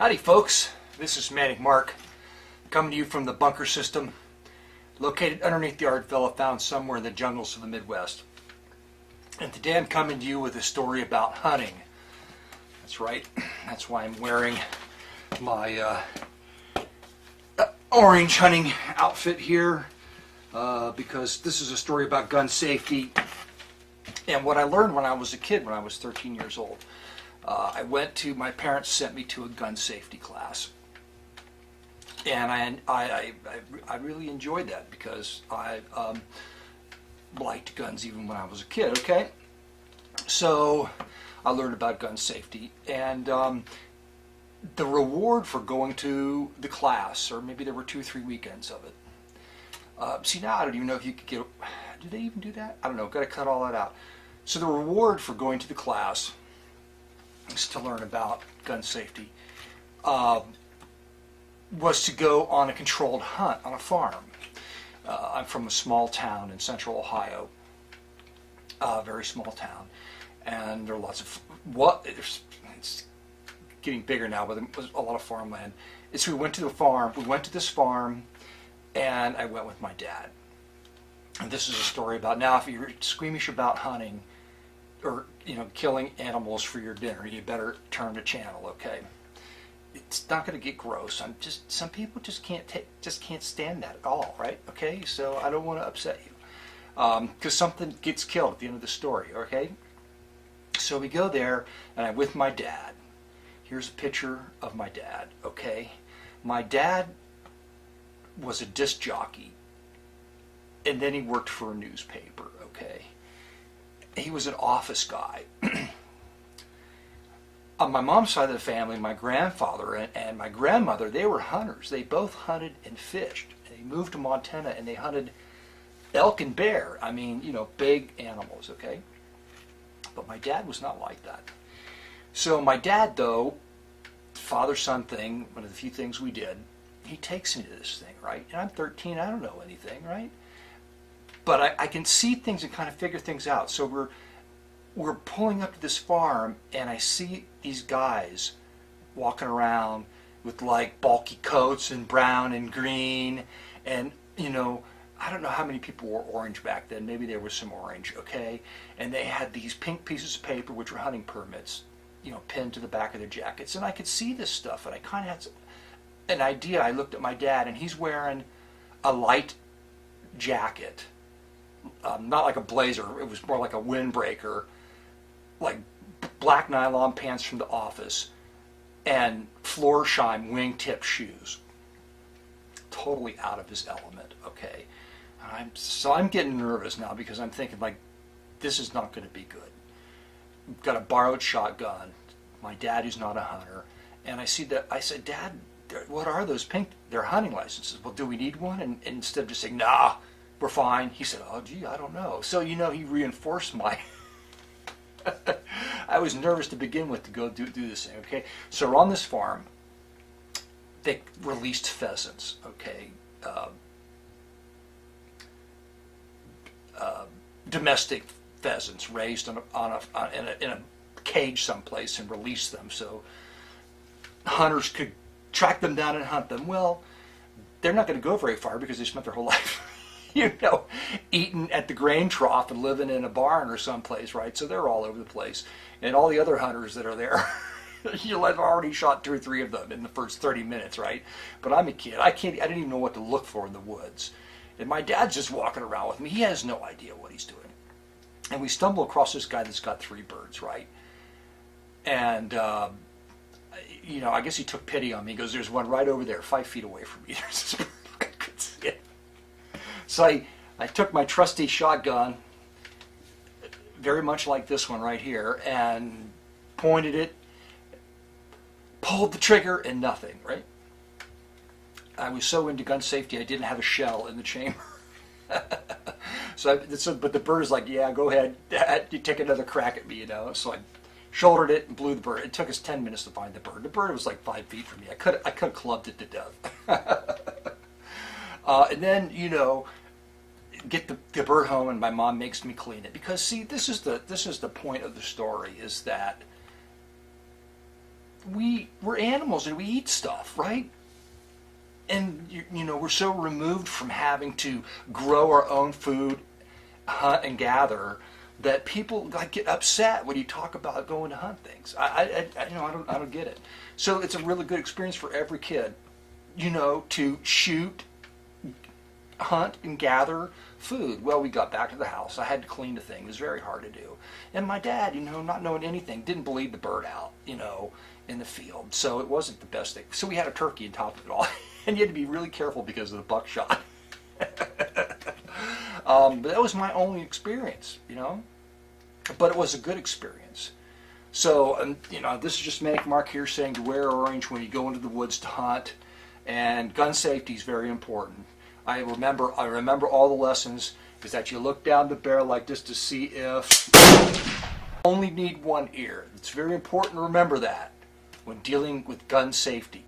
Howdy folks, this is Manic Mark, coming to you from the bunker system, located underneath the Ardvilla, found somewhere in the jungles of the Midwest. And today I'm coming to you with a story about hunting. That's right, that's why I'm wearing my orange hunting outfit here, because this is a story about gun safety and what I learned when I was a kid, when I was 13 years old. My parents sent me to a gun safety class, and I really enjoyed that because I liked guns even when I was a kid, okay? So I learned about gun safety, and the reward for going to the class, or maybe there were 2 or 3 weekends of it. See, now I don't even know if you could get, do they even do that? I don't know, got to cut all that out. So the reward for going to the class is to learn about gun safety, was to go on a controlled hunt on a farm. I'm from a small town in central Ohio, a very small town, and there are lots of, it's getting bigger now, but there was a lot of farmland. So we went to this farm, and I went with my dad. And this is a story about, now if you're squeamish about hunting, or killing animals for your dinner, you better turn the channel, okay? It's not going to get gross. Some people just can't stand that at all, right? Okay, so I don't want to upset you, because something gets killed at the end of the story, okay? So we go there, and I'm with my dad. Here's a picture of my dad, okay? My dad was a disc jockey, and then he worked for a newspaper, okay? He was an office guy. On my mom's side of the family, my grandfather and my grandmother, they were hunters. They both hunted and fished. They moved to Montana and they hunted elk and bear. I mean, big animals, okay? But my dad was not like that. So my dad, though, father-son thing, one of the few things we did, he takes me to this thing, right? And I'm 13, I don't know anything, right? But I can see things and kind of figure things out. So we're pulling up to this farm, and I see these guys walking around with like bulky coats and brown and green, and I don't know how many people wore orange back then. Maybe there was some orange, okay? And they had these pink pieces of paper, which were hunting permits, pinned to the back of their jackets. And I could see this stuff, and I kind of had an idea. I looked at my dad, and he's wearing a light jacket. Not like a blazer, it was more like a windbreaker, like black nylon pants from the office, and Florsheim wingtip shoes. Totally out of his element, okay? So I'm getting nervous now because I'm thinking, like, this is not going to be good. We've got a borrowed shotgun. My dad, who's not a hunter, and I see that. I said, Dad, what are those pink? They're hunting licenses. Well, do we need one? And instead of just saying, nah, we're fine, he said, oh gee, I don't know. So he reinforced my I was nervous to begin with to go do this thing, okay? So we're on this farm. They released pheasants, okay? Domestic pheasants raised in a cage someplace and released them so hunters could track them down and hunt them. Well, they're not going to go very far because they spent their whole life eating at the grain trough and living in a barn or someplace, right? So they're all over the place. And all the other hunters that are there, I've already shot 2 or 3 of them in the first 30 minutes, right? But I'm a kid. I didn't even know what to look for in the woods. And my dad's just walking around with me. He has no idea what he's doing. And we stumble across this guy that's got 3 birds, right? And, I guess he took pity on me. He goes, there's one right over there, 5 feet away from me. There's this bird. I could see it. So I took my trusty shotgun, very much like this one right here, and pointed it, pulled the trigger, and nothing, right? I was so into gun safety, I didn't have a shell in the chamber. But the bird is like, yeah, go ahead, you take another crack at me, So I shouldered it and blew the bird. It took us 10 minutes to find the bird. The bird was like 5 feet from me. I could have clubbed it to death. And then, get the bird home, and my mom makes me clean it. Because, see, this is the point of the story, is that we're animals and we eat stuff, right? And we're so removed from having to grow our own food, hunt and gather, that people like get upset when you talk about going to hunt things. I don't get it. So it's a really good experience for every kid, to shoot, hunt and gather food. Well, we got back to the house. I had to clean the thing. It was very hard to do. And my dad, not knowing anything, didn't bleed the bird out, in the field. So it wasn't the best thing. So we had a turkey on top of it all. And you had to be really careful because of the buckshot. But that was my only experience, But it was a good experience. So, this is just Manic Mark here saying to wear orange when you go into the woods to hunt. And gun safety is very important. I remember all the lessons is that you look down the barrel like this to see if you only need one ear. It's very important to remember that when dealing with gun safety.